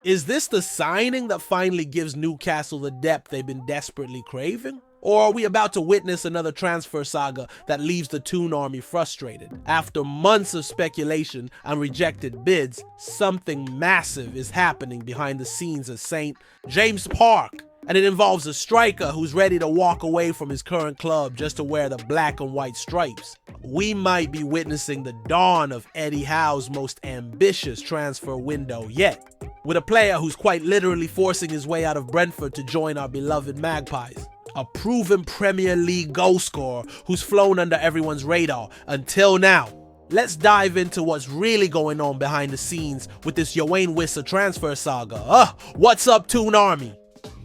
Is this the signing that finally gives Newcastle the depth they've been desperately craving? Or are we about to witness another transfer saga that leaves the Toon Army frustrated? After months of speculation and rejected bids, something massive is happening behind the scenes at St. James Park. And it involves a striker who's ready to walk away from his current club just to wear the black and white stripes. We might be witnessing the dawn of Eddie Howe's most ambitious transfer window yet, with a player who's quite literally forcing his way out of Brentford to join our beloved Magpies. A proven Premier League goal scorer who's flown under everyone's radar until now. Let's dive into what's really going on behind the scenes with this Yoane Wissa transfer saga. What's up, Toon Army?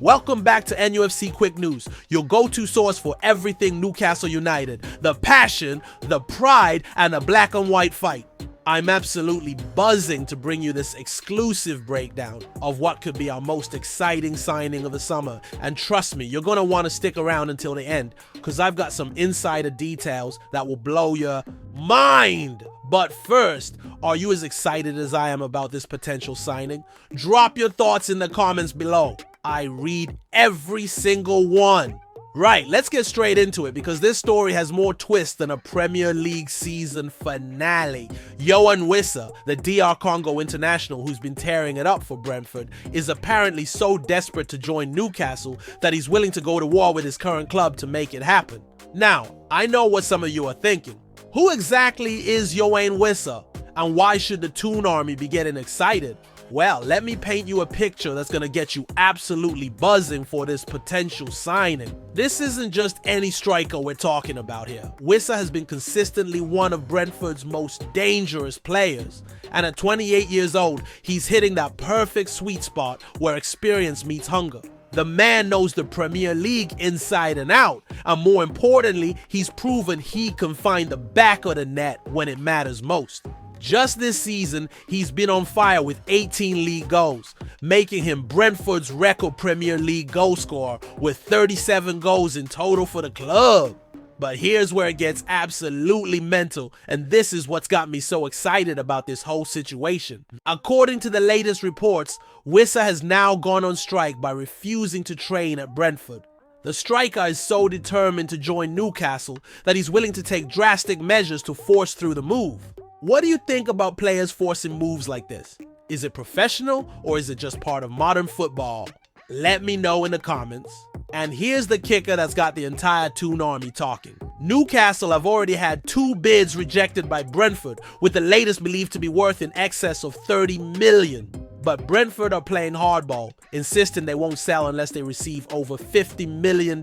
Welcome back to NUFC Quick News, your go-to source for everything Newcastle United, the passion, the pride, and the black and white fight. I'm absolutely buzzing to bring you this exclusive breakdown of what could be our most exciting signing of the summer. And trust me, you're going to want to stick around until the end, because I've got some insider details that will blow your mind. But first, are you as excited as I am about this potential signing? Drop your thoughts in the comments below. I read every single one. Right, let's get straight into it because this story has more twists than a Premier League season finale. Yoan Wissa, the DR Congo international who's been tearing it up for Brentford, is apparently so desperate to join Newcastle that he's willing to go to war with his current club to make it happen. Now, I know what some of you are thinking. Who exactly is Yoane Wissa, and why should the Toon Army be getting excited? Well, let me paint you a picture that's going to get you absolutely buzzing for this potential signing. This isn't just any striker we're talking about here. Wissa has been consistently one of Brentford's most dangerous players. And at 28 years old, he's hitting that perfect sweet spot where experience meets hunger. The man knows the Premier League inside and out. And more importantly, he's proven he can find the back of the net when it matters most. Just this season, he's been on fire with 18 league goals, making him Brentford's record Premier League goal scorer with 37 goals in total for the club. But here's where it gets absolutely mental, and this is what's got me so excited about this whole situation. According to the latest reports, Wissa has now gone on strike by refusing to train at Brentford. The striker is so determined to join Newcastle that he's willing to take drastic measures to force through the move. What do you think about players forcing moves like this? Is it professional or is it just part of modern football? Let me know in the comments. And here's the kicker that's got the entire Toon Army talking. Newcastle have already had 2 bids rejected by Brentford, with the latest believed to be worth in excess of 30 million. But Brentford are playing hardball, insisting they won't sell unless they receive over $50 million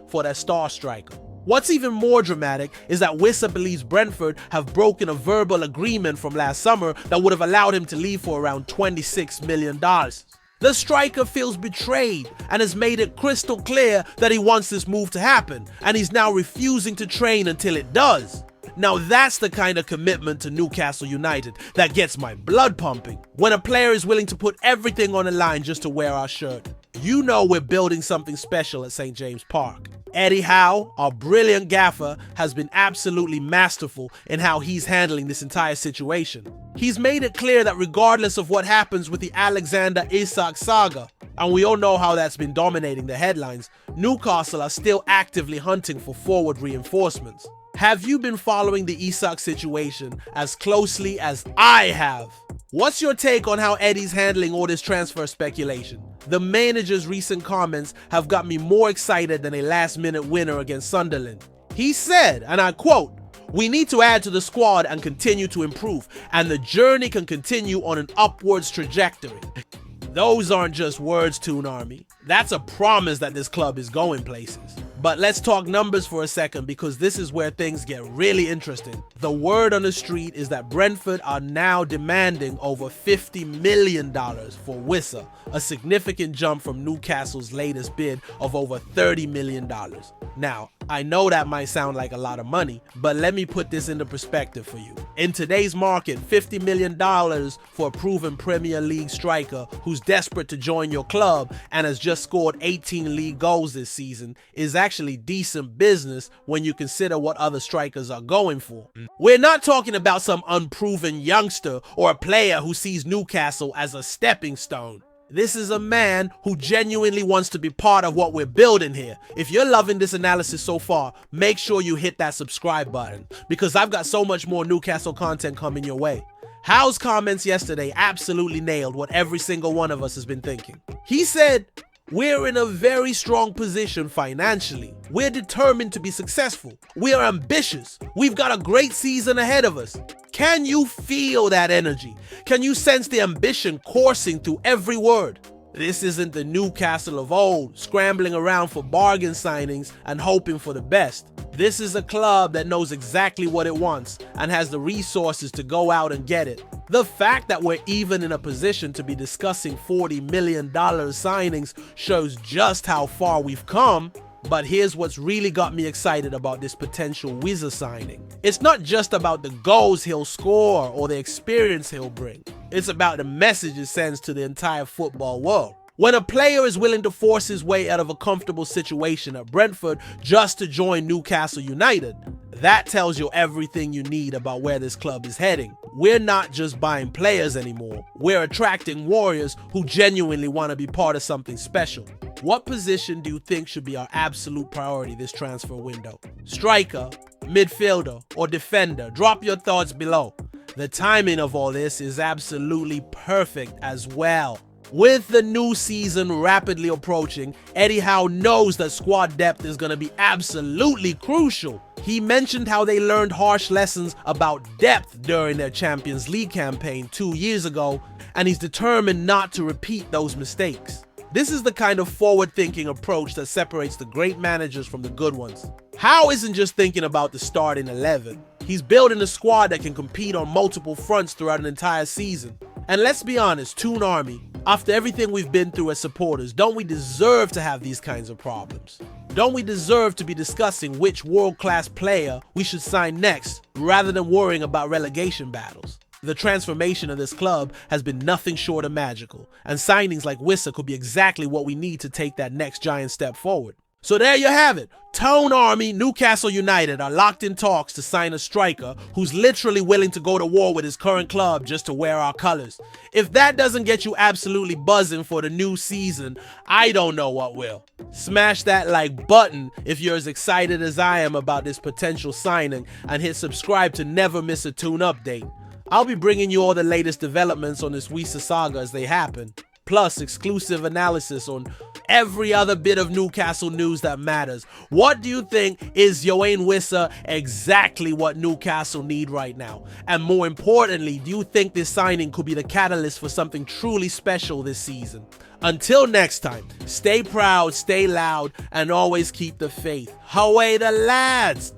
for their star striker. What's even more dramatic is that Wissa believes Brentford have broken a verbal agreement from last summer that would have allowed him to leave for around $26 million. The striker feels betrayed and has made it crystal clear that he wants this move to happen, and he's now refusing to train until it does. Now that's the kind of commitment to Newcastle United that gets my blood pumping. When a player is willing to put everything on the line just to wear our shirt, you know we're building something special at St. James Park. Eddie Howe, our brilliant gaffer, has been absolutely masterful in how he's handling this entire situation. He's made it clear that regardless of what happens with the Alexander Isak saga, and we all know how that's been dominating the headlines, Newcastle are still actively hunting for forward reinforcements. Have you been following the Isak situation as closely as I have? What's your take on how Eddie's handling all this transfer speculation? The manager's recent comments have got me more excited than a last-minute winner against Sunderland. He said, and I quote, "We need to add to the squad and continue to improve, and the journey can continue on an upwards trajectory." Those aren't just words, Toon Army. That's a promise that this club is going places. But let's talk numbers for a second because this is where things get really interesting. The word on the street is that Brentford are now demanding over $50 million for Wissa, a significant jump from Newcastle's latest bid of over $30 million. Now, I know that might sound like a lot of money, but let me put this into perspective for you. In today's market, $50 million for a proven Premier League striker who's desperate to join your club and has just scored 18 league goals this season is actually decent business when you consider what other strikers are going for. We're not talking about some unproven youngster or a player who sees Newcastle as a stepping stone. This is a man who genuinely wants to be part of what we're building here. If you're loving this analysis so far, make sure you hit that subscribe button, because I've got so much more Newcastle content coming your way. Howe's comments yesterday absolutely nailed what every single one of us has been thinking. He said, "We're in a very strong position financially. We're determined to be successful. We are ambitious. We've got a great season ahead of us." Can you feel that energy? Can you sense the ambition coursing through every word? This isn't the Newcastle of old, scrambling around for bargain signings and hoping for the best. This is a club that knows exactly what it wants and has the resources to go out and get it. The fact that we're even in a position to be discussing $40 million signings shows just how far we've come. But here's what's really got me excited about this potential Wissa signing. It's not just about the goals he'll score or the experience he'll bring. It's about the message it sends to the entire football world. When a player is willing to force his way out of a comfortable situation at Brentford just to join Newcastle United, that tells you everything you need about where this club is heading. We're not just buying players anymore. We're attracting warriors who genuinely want to be part of something special. What position do you think should be our absolute priority this transfer window? Striker, midfielder, or defender? Drop your thoughts below. The timing of all this is absolutely perfect as well. With the new season rapidly approaching, Eddie Howe knows that squad depth is going to be absolutely crucial. He mentioned how they learned harsh lessons about depth during their Champions League campaign 2 years ago, and he's determined not to repeat those mistakes. This is the kind of forward-thinking approach that separates the great managers from the good ones. Howe isn't just thinking about the starting 11. He's building a squad that can compete on multiple fronts throughout an entire season. And let's be honest, Toon Army, after everything we've been through as supporters, don't we deserve to have these kinds of problems? Don't we deserve to be discussing which world-class player we should sign next, rather than worrying about relegation battles? The transformation of this club has been nothing short of magical, and signings like Wissa could be exactly what we need to take that next giant step forward. So there you have it. Toon Army, Newcastle United are locked in talks to sign a striker who's literally willing to go to war with his current club just to wear our colors. If that doesn't get you absolutely buzzing for the new season, I don't know what will. Smash that like button if you're as excited as I am about this potential signing, and hit subscribe to never miss a Toon update. I'll be bringing you all the latest developments on this Wissa saga as they happen, plus exclusive analysis on every other bit of Newcastle news that matters. What do you think? Is Yoane Wissa exactly what Newcastle need right now? And more importantly, do you think this signing could be the catalyst for something truly special this season? Until next time, stay proud, stay loud, and always keep the faith. Howe the lads!